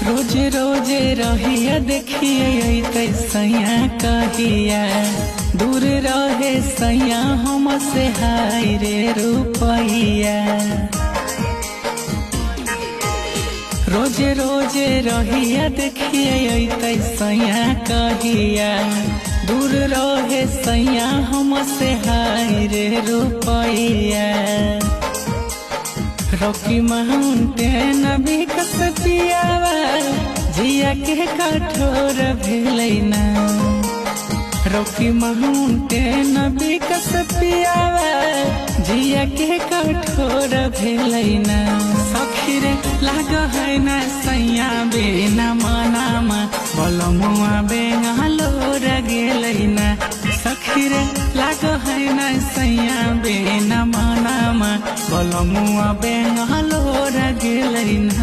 रोज रोज रहिया देखिए सैया कहिया दूर रहे सैया हमसे हाय रे रुपैया। रोज रोज रहिया देखिए सैया कहिया दूर रहे सैया हमसे हाय रे रुपैया। रॉकी माउंटेन भी कस पियावा जिया के कठोर भेलैना। रॉकी माउंटेन भी कस पियावा जिया के कठोर भेलैना। सखी रे लाग है ना सैया बेना मनामा बलमुआ बेंगालो गेलैना। सखी रे लाग है ना सैया बेना मनामा बलमुआ बेंगालो गेलैना।